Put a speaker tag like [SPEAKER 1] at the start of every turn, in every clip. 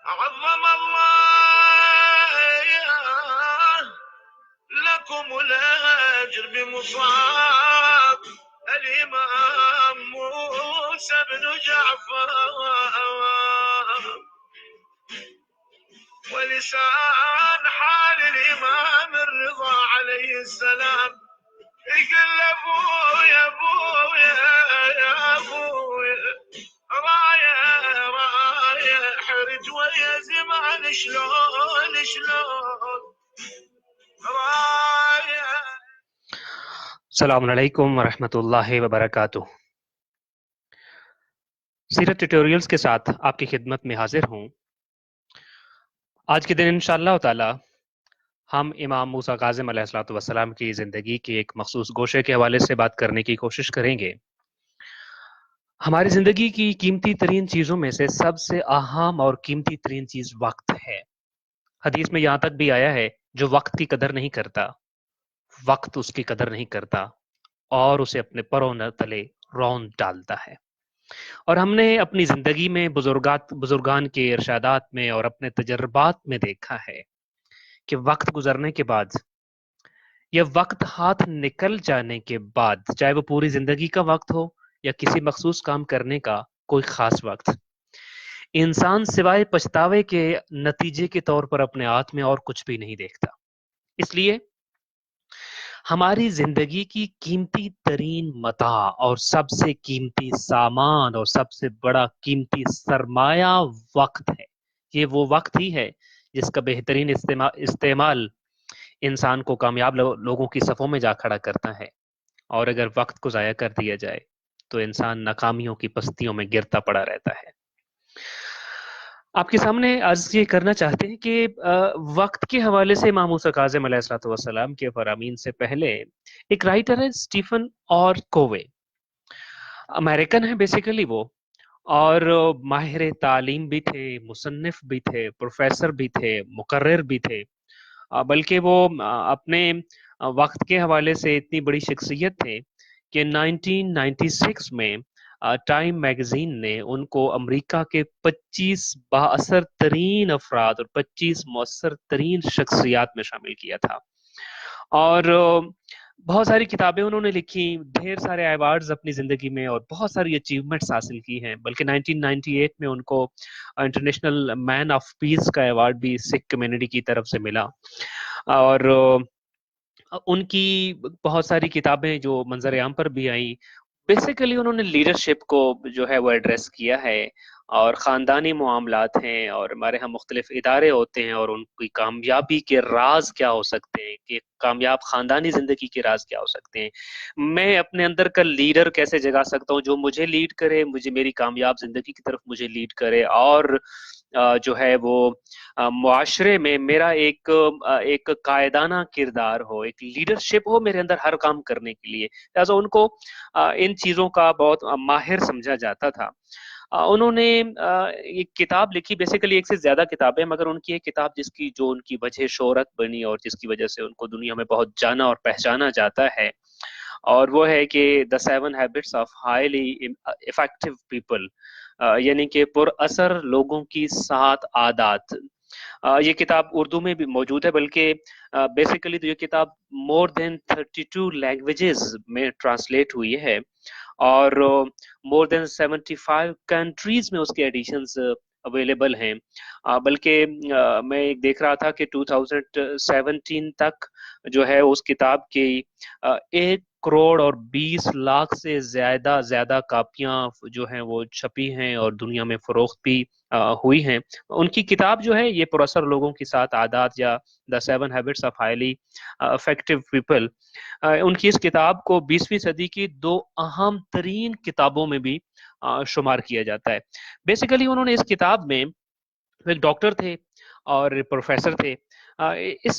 [SPEAKER 1] عظم الله لكم الأجر بمصاب الإمام موسى بن جعفر، ولسان حال الإمام الرضا عليه السلام يقول أبويا أبويا يا أبويا راية راية حرج ويا زمان شلون راية.
[SPEAKER 2] السلام علیکم ورحمۃ اللہ وبرکاتہ۔ سیرت ٹیوٹوریلز کے ساتھ آپ کی خدمت میں حاضر ہوں۔ آج کے دن انشاءاللہ تعالی ہم امام موسیٰ کاظم علیہ الصلوۃ والسلام کی زندگی کے ایک مخصوص گوشے کے حوالے سے بات کرنے کی کوشش کریں گے۔ ہماری زندگی کی قیمتی ترین چیزوں میں سے سب سے اہم اور قیمتی ترین چیز وقت ہے۔ حدیث میں یہاں تک بھی آیا ہے جو وقت کی قدر نہیں کرتا، وقت اس کی قدر نہیں کرتا اور اسے اپنے پروں تلے رون ڈالتا ہے۔ اور ہم نے اپنی زندگی میں بزرگان کے ارشادات میں اور اپنے تجربات میں دیکھا ہے کہ وقت گزرنے کے بعد یا وقت ہاتھ نکل جانے کے بعد، چاہے وہ پوری زندگی کا وقت ہو یا کسی مخصوص کام کرنے کا کوئی خاص وقت، انسان سوائے پچھتاوے کے نتیجے کے طور پر اپنے ہاتھ میں اور کچھ بھی نہیں دیکھتا۔ اس لیے ہماری زندگی کی قیمتی ترین متاع اور سب سے قیمتی سامان اور سب سے بڑا قیمتی سرمایہ وقت ہے۔ یہ وہ وقت ہی ہے جس کا بہترین استعمال انسان کو کامیاب لوگوں کی صفوں میں جا کھڑا کرتا ہے، اور اگر وقت کو ضائع کر دیا جائے تو انسان ناکامیوں کی پستیوں میں گرتا پڑا رہتا ہے۔ آپ کے سامنے عرض یہ کرنا چاہتے ہیں کہ وقت کے حوالے سے امام موسیٰ کاظم علیہ الصلوۃ والسلام کے فرامین سے پہلے ایک رائٹر ہے اسٹیفن اور کووے، امریکن ہے بیسیکلی وہ، اور ماہر تعلیم بھی تھے، مصنف بھی تھے، پروفیسر بھی تھے، مقرر بھی تھے، بلکہ وہ اپنے وقت کے حوالے سے اتنی بڑی شخصیت تھے کہ 1996 میں ٹائم میگزین نے ان کو امریکہ کے 25 بااثر ترین افراد اور 25 مؤثر ترین شخصیات میں شامل کیا تھا۔ اور بہت ساری کتابیں انہوں نے لکھی، ڈھیر سارے ایوارڈز اپنی زندگی میں اور بہت ساری اچیومنٹس حاصل کی ہیں، بلکہ 1998 میں ان کو انٹرنیشنل مین آف پیس کا ایوارڈ بھی سکھ کمیونٹی کی طرف سے ملا۔ اور ان کی بہت ساری کتابیں جو منظر عام پر بھی آئیں، بیسیکلی انہوں نے لیڈرشپ کو جو ہے وہ ایڈریس کیا ہے، اور خاندانی معاملات ہیں اور ہمارے ہاں مختلف ادارے ہوتے ہیں اور ان کی کامیابی کے راز کیا ہو سکتے ہیں، کہ کامیاب خاندانی زندگی کے راز کیا ہو سکتے ہیں، میں اپنے اندر کا لیڈر کیسے جگا سکتا ہوں جو مجھے لیڈ کرے، مجھے میری کامیاب زندگی کی طرف مجھے لیڈ کرے، اور جو ہے وہ معاشرے میں میرا ایک قائدانہ کردار ہو، ایک لیڈرشپ ہو میرے اندر ہر کام کرنے کے لیے۔ لہٰذا ان کو ان چیزوں کا بہت ماہر سمجھا جاتا تھا۔ انہوں نے ایک کتاب لکھی، بیسیکلی ایک سے زیادہ کتابیں، مگر ان کی ایک کتاب جس کی جو ان کی وجہ شہرت بنی اور جس کی وجہ سے ان کو دنیا میں بہت جانا اور پہچانا جاتا ہے، اور وہ ہے کہ The 7 Habits of Highly Effective People، یعنی کہ پر اثر لوگوں کی 7 عادات۔ یہ کتاب اردو میں بھی موجود ہے، بلکہ بیسیکلی تو یہ کتاب مور دین 32 لینگویجز میں ٹرانسلیٹ ہوئی ہے، اور مور دین 75 کنٹریز میں اس کے ایڈیشنز اویلیبل ہیں، بلکہ میں دیکھ رہا تھا کہ 2017 تک جو ہے اس کتاب کی 1,20,00,000 سے زیادہ کاپیاں جو ہیں وہ چھپی ہیں اور دنیا میں فروخت بھی ہوئی ہیں۔ ان کی کتاب جو ہے یہ پراثر لوگوں کی 7 عادات یا The 7 Habits of Highly Effective People، ان کی اس کتاب کو 20ویں صدی کی 2 اہم ترین کتابوں میں بھی شمار کیا جاتا ہے۔ بیسیکلی انہوں نے اس کتاب میں، ایک ڈاکٹر تھے اور پروفیسر تھے،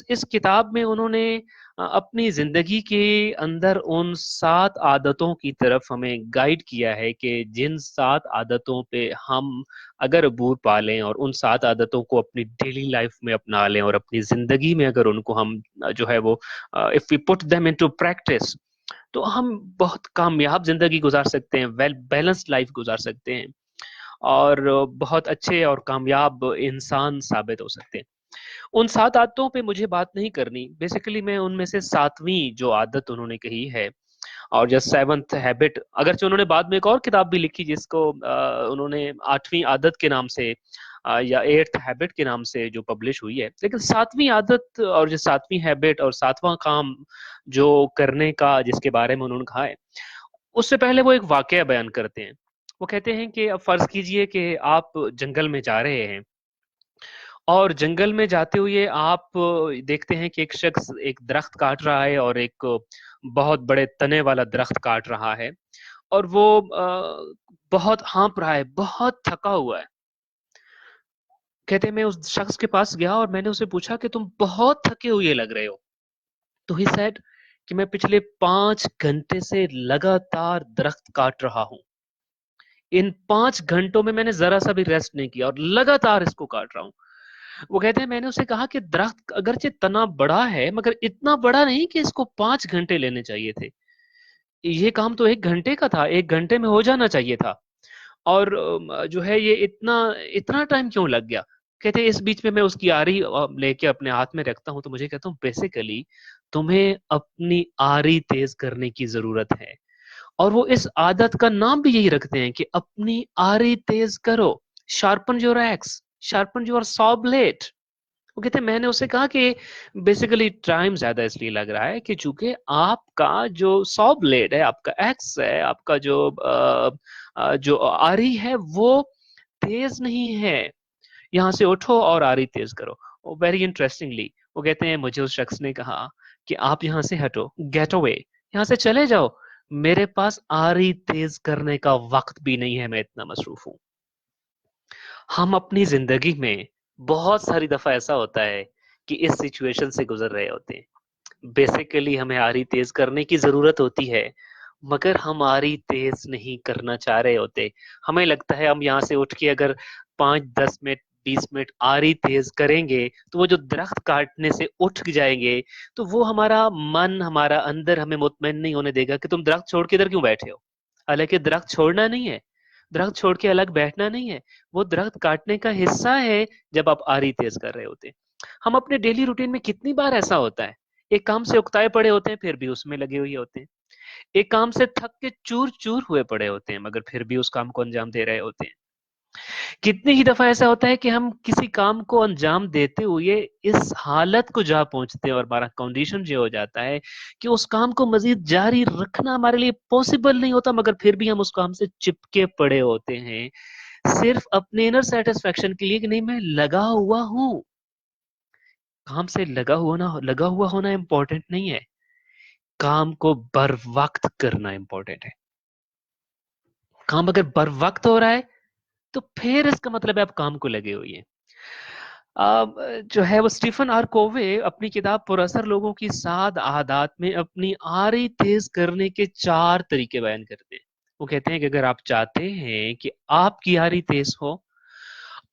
[SPEAKER 2] اس کتاب میں انہوں نے اپنی زندگی کے اندر ان 7 عادتوں کی طرف ہمیں گائیڈ کیا ہے کہ جن 7 عادتوں پہ ہم اگر عبور پا لیں اور ان 7 عادتوں کو اپنی ڈیلی لائف میں اپنا لیں اور اپنی زندگی میں اگر ان کو ہم جو ہے وہ if we put them into practice، تو ہم بہت کامیاب زندگی گزار سکتے ہیں، ویل بیلنسڈ لائف گزار سکتے ہیں۔ اور بہت اچھے اور کامیاب انسان ثابت ہو سکتے ہیں۔ ان 7 عادتوں پہ مجھے بات نہیں کرنی، بیسیکلی میں ان میں سے 7ویں جو عادت انہوں نے کہی ہے، اور جو 7th ہیبٹ، اگرچہ انہوں نے بعد میں ایک اور کتاب بھی لکھی جس کو انہوں نے 8ویں عادت کے نام سے یا 8th ہیبٹ کے نام سے جو پبلش ہوئی ہے، لیکن 7ویں عادت اور جو 7ویں ہیبٹ اور 7واں کام جو کرنے کا جس کے بارے میں انہوں نے کہا ہے، اس سے پہلے وہ ایک واقعہ بیان کرتے ہیں۔ وہ کہتے ہیں کہ اب فرض کیجئے کہ آپ جنگل میں جا رہے ہیں، اور جنگل میں جاتے ہوئے آپ دیکھتے ہیں کہ ایک شخص ایک درخت کاٹ رہا ہے، اور ایک بہت بڑے تنے والا درخت کاٹ رہا ہے، اور وہ بہت ہانپ رہا ہے، بہت تھکا ہوا ہے۔ کہتے ہیں میں اس شخص کے پاس گیا اور میں نے اسے پوچھا کہ تم بہت تھکے ہوئے لگ رہے ہو، تو ہی سیڈ کہ میں پچھلے 5 گھنٹے سے لگاتار درخت کاٹ رہا ہوں، ان 5 گھنٹوں میں نے ذرا سا بھی ریسٹ نہیں کیا اور لگاتار اس کو کاٹ رہا ہوں۔ وہ کہتے ہیں میں نے اسے کہا کہ درخت اگرچہ تنا بڑا ہے مگر اتنا بڑا نہیں کہ اس کو 5 گھنٹے لینے چاہیے تھے، یہ کام تو 1 گھنٹے کا تھا، 1 گھنٹے میں ہو جانا چاہیے تھا، اور جو ہے یہ اتنا ٹائم کیوں لگ گیا؟ کہتے ہیں اس بیچ میں اس کی آری لے کے اپنے ہاتھ میں رکھتا ہوں تو مجھے کہتا ہوں بیسیکلی تمہیں اپنی آری تیز کرنے کی ضرورت ہے، اور وہ اس عادت کا نام بھی یہی رکھتے ہیں کہ اپنی آری تیز کرو، sharpen your x, sharpen your سا بلیڈ۔ وہ کہتے ہیں میں نے اسے کہا کہ بیسیکلی ٹائم زیادہ اس لیے لگ رہا ہے کہ چونکہ آپ کا جو سا بلیڈ ہے، آپ کا ایکس ہے، آپ کا جو آری ہے وہ تیز نہیں ہے، یہاں سے اٹھو اور آری تیز کرو۔ ویری انٹرسٹنگلی وہ کہتے ہیں مجھے اس شخص نے کہا کہ آپ یہاں سے ہٹو، گیٹ اوے، یہاں سے چلے جاؤ، میرے پاس آری تیز کرنے کا وقت بھی نہیں ہے، میں اتنا مصروف ہوں۔ ہم اپنی زندگی میں بہت ساری دفعہ ایسا ہوتا ہے کہ اس سچویشن سے گزر رہے ہوتے ہیں، بیسیکلی ہمیں آری تیز کرنے کی ضرورت ہوتی ہے مگر ہم آری تیز نہیں کرنا چاہ رہے ہوتے۔ ہمیں لگتا ہے ہم یہاں سے اٹھ کے اگر 5 10 منٹ 20 منٹ آری تیز کریں گے تو وہ جو درخت کاٹنے سے اٹھ جائیں گے تو وہ ہمارا من، ہمارا اندر ہمیں مطمئن نہیں ہونے دے گا کہ تم درخت چھوڑ کے ادھر کیوں بیٹھے ہو، حالانکہ درخت چھوڑنا نہیں ہے، درخت چھوڑ کے الگ بیٹھنا نہیں ہے، وہ درخت کاٹنے کا حصہ ہے جب آپ آری تیز کر رہے ہوتے ہیں۔ ہم اپنے ڈیلی روٹین میں کتنی بار ایسا ہوتا ہے، ایک کام سے اکتائے پڑے ہوتے ہیں پھر بھی اس میں لگے ہوئے ہوتے ہیں، ایک کام سے تھک کے چور چور ہوئے پڑے ہوتے ہیں مگر پھر بھی اس کام کو انجام دے رہے ہوتے ہیں۔ کتنی ہی دفعہ ایسا ہوتا ہے کہ ہم کسی کام کو انجام دیتے ہوئے اس حالت کو جا پہنچتے ہیں اور ہمارا کنڈیشن یہ ہو جاتا ہے کہ اس کام کو مزید جاری رکھنا ہمارے لیے پاسبل نہیں ہوتا مگر پھر بھی ہم اس کام سے چپکے پڑے ہوتے ہیں، صرف اپنے انر سیٹسفیکشن کے لیے کہ نہیں میں لگا ہوا ہوں۔ کام سے لگا ہوا ہونا امپورٹنٹ نہیں ہے، کام کو بر وقت کرنا امپورٹنٹ ہے۔ کام اگر بر وقت ہو رہا ہے تو پھر اس کا مطلب ہے آپ کام کو لگے ہوئی ہیں۔ جو ہے وہ سٹیفن آر کووے اپنی کتاب پر اثر لوگوں کی 7 عادات میں اپنی آری تیز کرنے کے 4 طریقے بیان کرتے ہیں۔ وہ کہتے ہیں کہ اگر آپ چاہتے ہیں کہ آپ کی آری تیز ہو،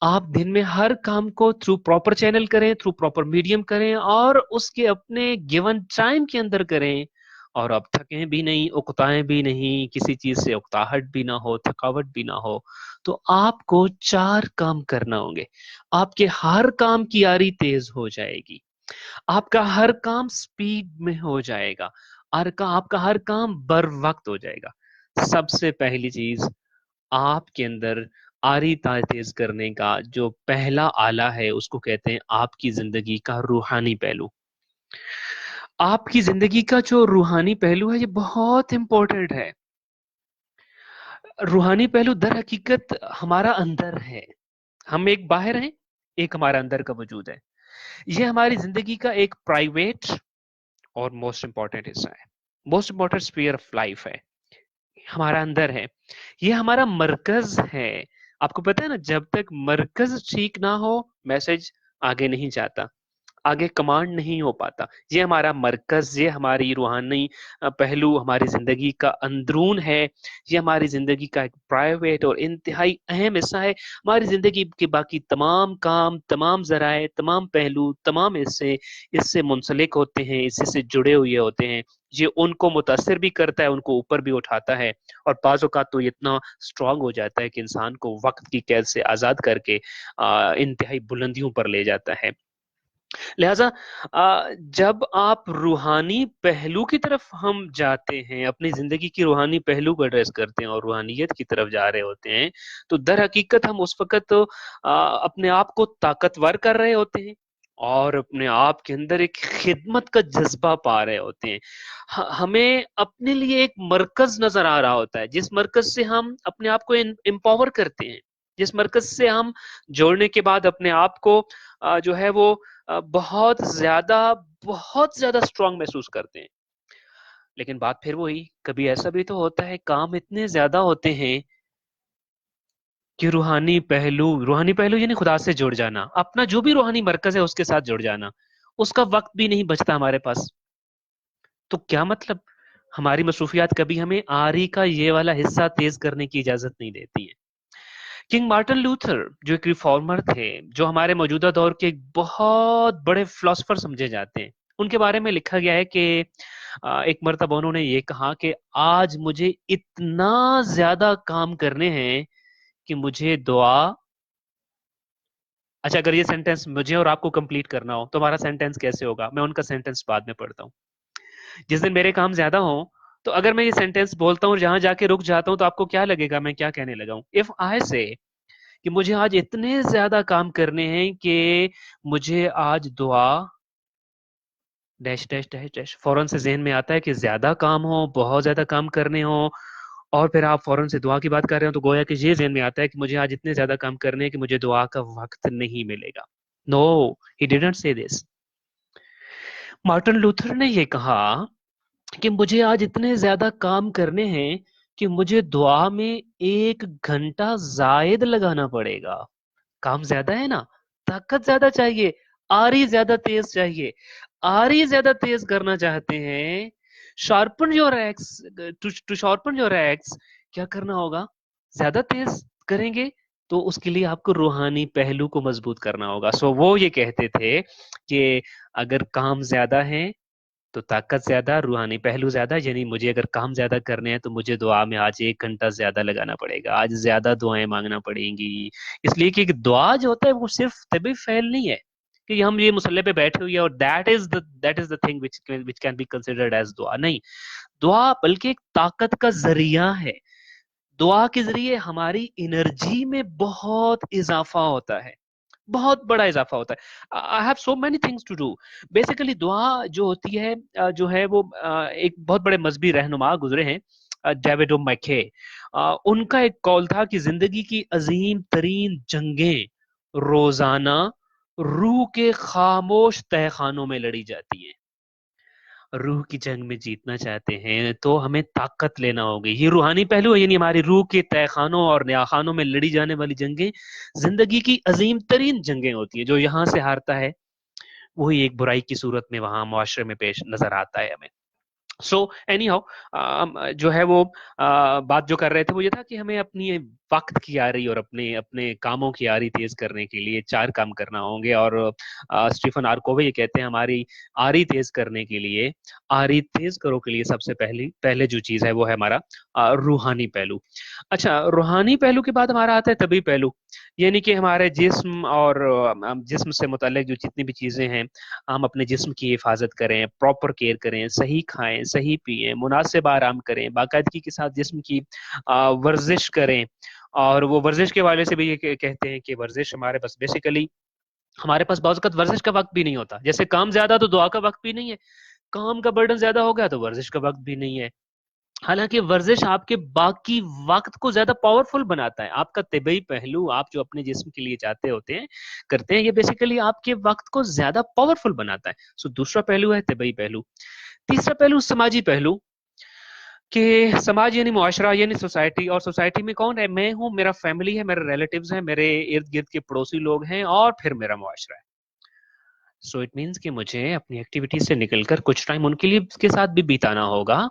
[SPEAKER 2] آپ دن میں ہر کام کو تھرو پراپر چینل کریں، تھرو پراپر میڈیم کریں اور اس کے اپنے گیون ٹائم کے اندر کریں، اور آپ تھکیں بھی نہیں، اکتائیں بھی نہیں، کسی چیز سے اکتاہٹ بھی نہ ہو، تھکاوٹ بھی نہ ہو، تو آپ کو 4 کام کرنا ہوں گے۔ آپ کے ہر کام کی آری تیز ہو جائے گی، آپ کا ہر کام سپیڈ میں ہو جائے گا، آپ کا ہر کام بر وقت ہو جائے گا۔ سب سے پہلی چیز، آپ کے اندر آری تیز کرنے کا جو پہلا آلہ ہے اس کو کہتے ہیں آپ کی زندگی کا روحانی پہلو۔ آپ کی زندگی کا جو روحانی پہلو ہے یہ بہت امپورٹنٹ ہے۔ روحانی پہلو در حقیقت ہمارا اندر ہے، ہم ایک باہر ہیں، ایک ہمارا اندر کا وجود ہے، یہ ہماری زندگی کا ایک پرائیویٹ اور موسٹ امپورٹنٹ حصہ ہے، most important sphere of life ہے، ہمارا اندر ہے، یہ ہمارا مرکز ہے۔ آپ کو پتا ہے نا جب تک مرکز ٹھیک نہ ہو میسج آگے نہیں جاتا۔ آگے کمانڈ نہیں ہو پاتا. یہ ہمارا مرکز، یہ ہماری روحانی پہلو ہماری زندگی کا اندرون ہے، یہ ہماری زندگی کا ایک پرائیویٹ اور انتہائی اہم حصہ ہے. ہماری زندگی کے باقی تمام کام، تمام ذرائع، تمام پہلو، تمام حصے اس سے منسلک ہوتے ہیں، اس سے جڑے ہوئے ہوتے ہیں. یہ ان کو متاثر بھی کرتا ہے، ان کو اوپر بھی اٹھاتا ہے، اور بعض اوقات تو اتنا اسٹرانگ ہو جاتا ہے کہ انسان کو وقت کی قید سے آزاد کر کے انتہائی بلندیوں پر لے جاتا ہے. لہٰذا جب آپ روحانی پہلو کی طرف ہم جاتے ہیں، اپنی زندگی کی روحانی پہلو کو ایڈریس کرتے ہیں اور روحانیت کی طرف جا رہے ہوتے ہیں، تو در حقیقت ہم اس وقت اپنے آپ کو طاقتور کر رہے ہوتے ہیں اور اپنے آپ کے اندر ایک خدمت کا جذبہ پا رہے ہوتے ہیں. ہمیں اپنے لیے ایک مرکز نظر آ رہا ہوتا ہے، جس مرکز سے ہم اپنے آپ کو امپاور کرتے ہیں، جس مرکز سے ہم جوڑنے کے بعد اپنے آپ کو جو ہے وہ بہت زیادہ اسٹرانگ محسوس کرتے ہیں. لیکن بات پھر وہی، کبھی ایسا بھی تو ہوتا ہے کام اتنے زیادہ ہوتے ہیں کہ روحانی پہلو یعنی خدا سے جڑ جانا، اپنا جو بھی روحانی مرکز ہے اس کے ساتھ جڑ جانا، اس کا وقت بھی نہیں بچتا ہمارے پاس. تو کیا مطلب؟ ہماری مصروفیات کبھی ہمیں آری کا یہ والا حصہ تیز کرنے کی اجازت نہیں دیتی ہے. کنگ مارٹن لوتھر جو ایک ریفارمر تھے، جو ہمارے موجودہ دور کے ایک بہت بڑے فلاسفر سمجھے جاتے ہیں، ان کے بارے میں لکھا گیا ہے کہ ایک مرتبہ انہوں نے یہ کہا کہ آج مجھے اتنا زیادہ کام کرنے ہیں کہ مجھے دعا. اچھا، اگر یہ سینٹینس مجھے اور آپ کو کمپلیٹ کرنا ہو تو ہمارا سینٹینس کیسے ہوگا؟ میں ان کا سینٹینس بعد میں پڑھتا ہوں. جس دن میرے کام زیادہ ہوں تو اگر میں یہ سینٹینس بولتا ہوں اور جہاں جا کے رک جاتا ہوں تو آپ کو کیا لگے گا میں کیا کہنے لگا ہوں؟ اف آئی سے کہ مجھے آج اتنے زیادہ کام کرنے ہیں کہ مجھے آج دعا ڈیش ڈیش ڈیش ڈیش، فوراً سے ذہن میں آتا ہے کہ زیادہ کام ہو، بہت زیادہ کام کرنے ہوں، اور پھر آپ فوراً سے دعا کی بات کر رہے ہو تو گویا کہ یہ ذہن میں آتا ہے کہ مجھے آج اتنے زیادہ کام کرنے ہیں کہ مجھے دعا کا وقت نہیں ملے گا. نو، ہی ڈیڈنٹ سے دس. مارٹن لوتھر نے یہ کہا کہ مجھے آج اتنے زیادہ کام کرنے ہیں کہ مجھے دعا میں 1 گھنٹہ زائد لگانا پڑے گا. کام زیادہ ہے نا، طاقت زیادہ چاہیے، آری زیادہ تیز چاہیے، آری زیادہ تیز کرنا چاہتے ہیں. Sharpen your axe, to sharpen your axe, کیا کرنا ہوگا؟ زیادہ تیز کریں گے تو اس کے لیے آپ کو روحانی پہلو کو مضبوط کرنا ہوگا. سو وہ یہ کہتے تھے کہ اگر کام زیادہ ہیں تو طاقت زیادہ، روحانی پہلو زیادہ، یعنی مجھے اگر کام زیادہ کرنے ہیں تو مجھے دعا میں آج 1 گھنٹہ زیادہ لگانا پڑے گا، آج زیادہ دعائیں مانگنا پڑیں گی. اس لیے کہ دعا جو ہوتا ہے وہ صرف طبی فعل نہیں ہے کہ ہم یہ مصلی پہ بیٹھے ہوئے اور that is the thing which can be considered as دعا. نہیں، دعا بلکہ ایک طاقت کا ذریعہ ہے. دعا کے ذریعے ہماری انرجی میں بہت اضافہ ہوتا ہے، بہت بڑا اضافہ ہوتا ہے. I have so many things to do. Basically دعا جو ہوتی ہے جو ہے وہ ایک بہت بڑے مذہبی رہنما گزرے ہیں، ڈیوڈ او میکے. ان کا ایک قول تھا کہ زندگی کی عظیم ترین جنگیں روزانہ روح کے خاموش تہہ خانوں میں لڑی جاتی ہیں. روح کی جنگ میں جیتنا چاہتے ہیں تو ہمیں طاقت لینا ہوگی. یہ روحانی پہلو ہے، یعنی ہماری روح کے تہہ خانوں اور نیا خانوں میں لڑی جانے والی جنگیں زندگی کی عظیم ترین جنگیں ہوتی ہیں. جو یہاں سے ہارتا ہے وہی ایک برائی کی صورت میں وہاں معاشرے میں پیش نظر آتا ہے ہمیں. سو اینی ہاؤ جو ہے وہ بات جو کر رہے تھے وہ یہ تھا کہ ہمیں اپنی وقت کی آری اور اپنے کاموں کی آری تیز کرنے کے لیے 4 کام کرنا ہوں گے. اور اسٹیفن آر کووے یہ کہتے ہیں ہماری آری تیز کرنے کے لیے، آری تیز کرو کے لیے سب سے پہلے جو چیز ہے وہ ہے ہمارا روحانی پہلو. اچھا، روحانی پہلو کے بعد ہمارا آتا ہے طبی پہلو، یعنی کہ ہمارے جسم اور جسم سے متعلق جو جتنی بھی چیزیں ہیں، ہم اپنے جسم کی حفاظت کریں، پراپر کیئر کریں، صحیح کھائیں، صحیح پئیں، مناسب آرام کریں، باقاعدگی کے ساتھ جسم کی ورزش کریں. اور وہ ورزش کے والے سے بھی یہ کہتے ہیں کہ ورزش ہمارے پاس بیسیکلی ہمارے پاس بعض اوقات ورزش کا وقت بھی نہیں ہوتا. جیسے کام زیادہ تو دعا کا وقت بھی نہیں ہے، کام کا برڈن زیادہ ہو گیا تو ورزش کا وقت بھی نہیں ہے. حالانکہ ورزش آپ کے باقی وقت کو زیادہ پاورفل بناتا ہے. آپ کا طبی پہلو، آپ جو اپنے جسم کے لیے چاہتے ہوتے ہیں کرتے ہیں، یہ بیسیکلی آپ کے وقت کو زیادہ پاورفل بناتا ہے. سو دوسرا پہلو ہے طبی پہلو. تیسرا پہلو سماجی پہلو، کہ سماج یعنی معاشرہ یعنی سوسائٹی. اور سوسائٹی میں کون ہے؟ میں ہوں، میرا فیملی ہے، میرے ریلیٹیوز ہیں، میرے ارد گرد کے پڑوسی لوگ ہیں، اور پھر میرا معاشرہ ہے. سو اٹ مینس کہ مجھے اپنی ایکٹیویٹی سے نکل کر کچھ ٹائم ان کے لیے کے ساتھ بھی بیتانا ہوگا،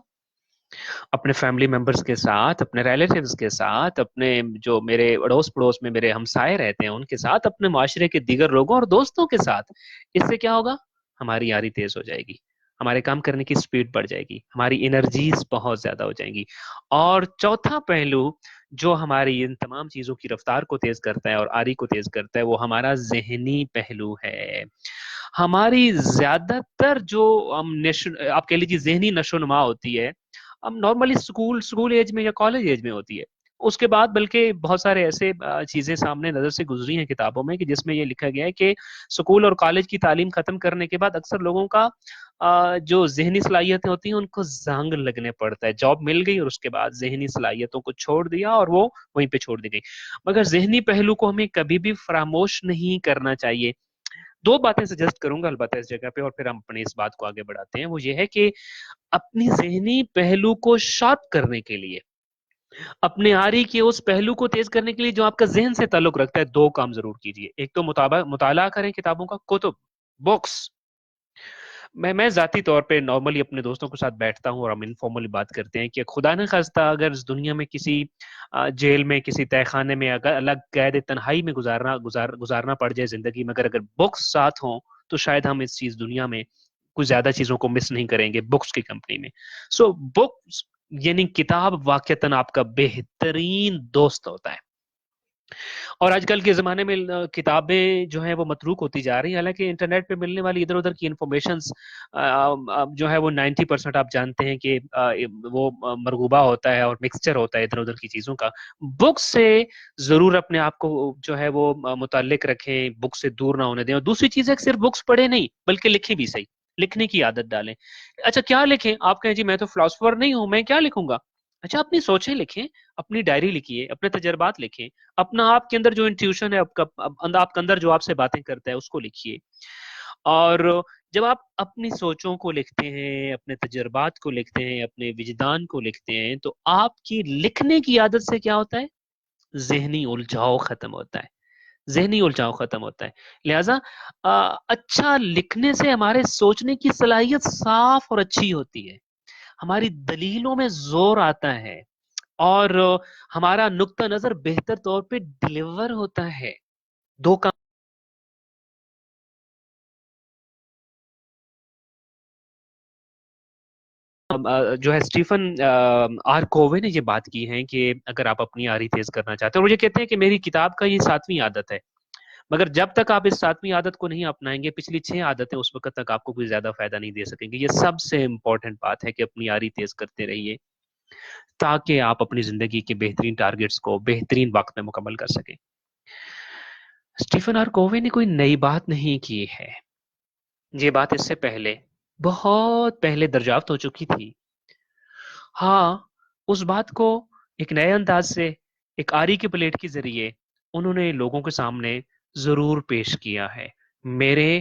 [SPEAKER 2] اپنے فیملی ممبرس کے ساتھ، اپنے ریلیٹیوز کے ساتھ، اپنے جو میرے اڑوس پڑوس میں میرے ہمسائے رہتے ہیں ان کے ساتھ، اپنے معاشرے کے دیگر لوگوں اور دوستوں کے ساتھ. اس سے کیا ہوگا؟ ہماری یاری تیز ہو جائے گی، ہمارے کام کرنے کی سپیڈ بڑھ جائے گی، ہماری انرجیز بہت زیادہ ہو جائیں گی. اور چوتھا پہلو جو ہماری ان تمام چیزوں کی رفتار کو تیز کرتا ہے اور آری کو تیز کرتا ہے وہ ہمارا ذہنی پہلو ہے. ہماری زیادہ تر جو آپ کہہ لیجیے ذہنی نشو و نما ہوتی ہے ہم نارملی اسکول ایج میں یا کالج ایج میں ہوتی ہے. اس کے بعد بلکہ بہت سارے ایسے چیزیں سامنے نظر سے گزری ہیں کتابوں میں کہ جس میں یہ لکھا گیا ہے کہ اسکول اور کالج کی تعلیم ختم کرنے کے بعد اکثر لوگوں کا جو ذہنی صلاحیتیں ہوتی ہیں ان کو زنگ لگنے پڑتا ہے. جاب مل گئی اور اس کے بعد ذہنی صلاحیتوں کو چھوڑ دیا اور وہ وہیں پہ چھوڑ دی گئی. مگر ذہنی پہلو کو ہمیں کبھی بھی فراموش نہیں کرنا چاہیے. دو باتیں سجیسٹ کروں گا البتہ اس جگہ پہ اور پھر ہم اپنی اس بات کو آگے بڑھاتے ہیں. وہ یہ ہے کہ اپنی ذہنی پہلو کو شارپ کرنے کے لیے، اپنے آری کے اس پہلو کو تیز کرنے کے لیے جو آپ کا ذہن سے تعلق رکھتا ہے، دو کام ضرور کیجیے. ایک تو مطالعہ کریں کتابوں کا، کتب، بکس. میں ذاتی طور پہ نارملی اپنے دوستوں کے ساتھ بیٹھتا ہوں اور ہم انفارملی بات کرتے ہیں کہ خدا نہ خواستہ اگر اس دنیا میں کسی جیل میں، کسی تہہ خانے میں اگر الگ قید تنہائی میں گزارنا پڑ جائے زندگی میں، اگر بکس ساتھ ہوں تو شاید ہم اس چیز دنیا میں کچھ زیادہ چیزوں کو مس نہیں کریں گے بکس کی کمپنی میں. سو بکس یعنی کتاب واقعتاً آپ کا بہترین دوست ہوتا ہے. اور آج کل کے زمانے میں کتابیں جو ہیں وہ متروک ہوتی جا رہی ہیں. حالانکہ انٹرنیٹ پہ ملنے والی ادھر ادھر کی انفارمیشنز جو ہے وہ 90% آپ جانتے ہیں کہ وہ مرغوبہ ہوتا ہے اور مکسچر ہوتا ہے ادھر ادھر کی چیزوں کا. بک سے ضرور اپنے آپ کو جو ہے وہ متعلق رکھیں، بک سے دور نہ ہونے دیں. اور دوسری چیز ہے کہ صرف بکس پڑھیں نہیں بلکہ لکھیں بھی صحیح، لکھنے کی عادت ڈالیں. اچھا کیا لکھیں؟ آپ کہیں جی میں تو فلاسفر نہیں ہوں، میں کیا لکھوں گا؟ اچھا اپنی سوچیں لکھیں، اپنی ڈائری لکھیے، اپنے تجربات لکھیں، اپنا آپ کے اندر جو انٹیوشن ہے، آپ کے اندر جو آپ سے باتیں کرتا ہے اس کو لکھیے. اور جب آپ اپنی سوچوں کو لکھتے ہیں، اپنے تجربات کو لکھتے ہیں، اپنے وجدان کو لکھتے ہیں تو آپ کی لکھنے کی عادت سے کیا ہوتا ہے؟ ذہنی الجھاؤ ختم ہوتا ہے. ذہنی الجھاؤ ختم ہوتا ہے. لہٰذا اچھا لکھنے سے ہمارے سوچنے کی صلاحیت صاف اور اچھی ہوتی ہے، ہماری دلیلوں میں زور آتا ہے اور ہمارا نقطہ نظر بہتر طور پہ ڈلیور ہوتا ہے. دو کام جو ہے اسٹیفن آر کووے نے یہ بات کی ہے کہ اگر آپ اپنی آری تیز کرنا چاہتے ہیں، اور یہ کہتے ہیں کہ میری کتاب کا یہ 7ویں عادت ہے، مگر جب تک آپ اس 7ویں عادت کو نہیں اپنائیں گے پچھلی 6 عادتیں اس وقت تک آپ کو کوئی زیادہ فائدہ نہیں دے سکیں گے. یہ سب سے امپورٹنٹ بات ہے کہ اپنی آری تیز کرتے رہیے تاکہ آپ اپنی زندگی کے بہترین ٹارگٹس کو بہترین وقت میں مکمل کر سکیں. اسٹیفن آر کووے نے کوئی نئی بات نہیں کی ہے، یہ بات اس سے پہلے بہت پہلے دریافت ہو چکی تھی. ہاں اس بات کو ایک نئے انداز سے، ایک آری کی پلیٹ کے ذریعے انہوں نے لوگوں کے سامنے ضرور پیش کیا ہے. میرے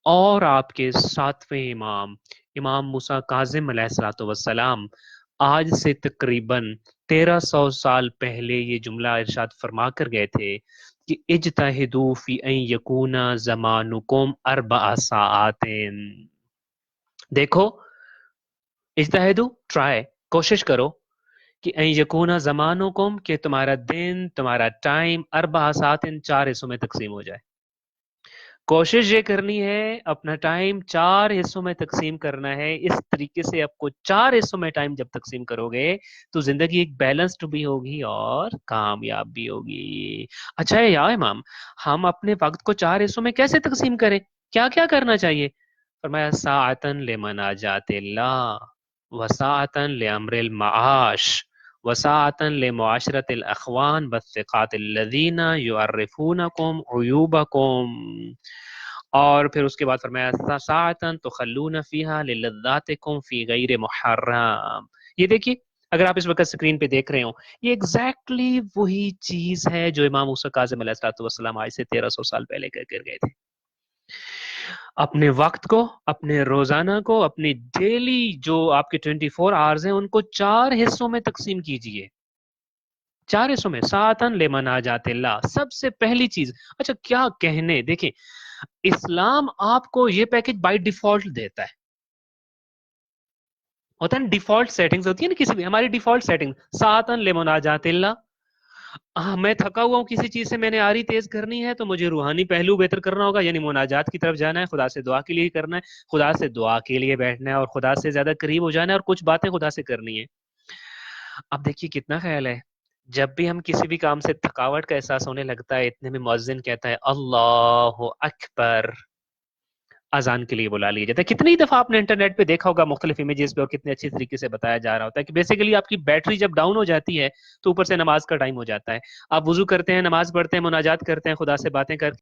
[SPEAKER 2] اور آپ کے 7ویں امام موسیٰ کاظم علیہ الصلوۃ والسلام آج سے تقریباً 1300 سال پہلے یہ جملہ ارشاد فرما کر گئے تھے کہ اجتہدوا فی ان یکون زمانکم 4 ساعات. دیکھو، اجتہدوا، ٹرائی، کوشش کرو کہ ان یکون زمانکم، کہ تمہارا دن، تمہارا ٹائم 4 ساعات 4 حصوں میں تقسیم ہو جائے. کوشش یہ کرنی ہے اپنا ٹائم 4 حصوں میں تقسیم کرنا ہے. اس طریقے سے آپ کو 4 حصوں میں ٹائم جب تقسیم کرو گے تو زندگی ایک بیلنسڈ بھی ہوگی اور کامیاب بھی ہوگی. اچھا ہے یا امام، ہم اپنے وقت کو 4 حصوں میں کیسے تقسیم کریں؟ کیا کیا کرنا چاہیے؟ فرمایا ساعتن لمناجات اللہ، وساعتن لامر المعاش، وساعتن لمعاشرت الاخوان والثقات الذین یعرفونکم عیوبکم. اور پھر اس کے بعد فرمایا ساعتن تخلون فیہا للذاتکم فی غیر محرم. یہ دیکھیے اگر آپ اس وقت اسکرین پہ دیکھ رہے ہوں، یہ ایگزیکٹلی وہی چیز ہے جو امام موسیٰ کاظم علیہ السلام آج سے 1300 سال پہلے کر گئے تھے. اپنے وقت کو، اپنے روزانہ کو، اپنی ڈیلی جو آپ کے 24 آورز ہیں ان کو 4 حصوں میں تقسیم کیجئے. 4 حصوں میں. ساعتن لمناجات اللہ، سب سے پہلی چیز. اچھا کیا کہنے، دیکھیں اسلام آپ کو یہ پیکج بائی ڈیفالٹ دیتا ہے. ہوتا ہے نا ڈیفالٹ سیٹنگز ہوتی ہے نا کسی بھی, ہماری ڈیفالٹ سیٹنگ ساتن لمناجات اللہ. میں تھکا ہوا ہوں کسی چیز سے, میں نے آری تیز کرنی ہے تو مجھے روحانی پہلو بہتر کرنا ہوگا, یعنی مناجات کی طرف جانا ہے, خدا سے دعا کے لیے کرنا ہے, خدا سے دعا کے لیے بیٹھنا ہے اور خدا سے زیادہ قریب ہو جانا ہے اور کچھ باتیں خدا سے کرنی ہے. اب دیکھیے کتنا خیال ہے, جب بھی ہم کسی بھی کام سے تھکاوٹ کا احساس ہونے لگتا ہے, اتنے میں مؤذن کہتا ہے اللہ اکبر, اذان کے لیے بلا لیا جاتا ہے. کتنی دفعہ آپ نے انٹرنیٹ پہ دیکھا ہوگا مختلف امیجز پہ, اور کتنے اچھی طریقے سے بتایا جا رہا ہوتا ہے کہ بیسیکلی آپ کی بیٹری جب ڈاؤن ہو جاتی ہے تو اوپر سے نماز کا ٹائم ہو جاتا ہے, آپ وضو کرتے ہیں, نماز پڑھتے ہیں, مناجات کرتے ہیں, خدا سے باتیں کرتے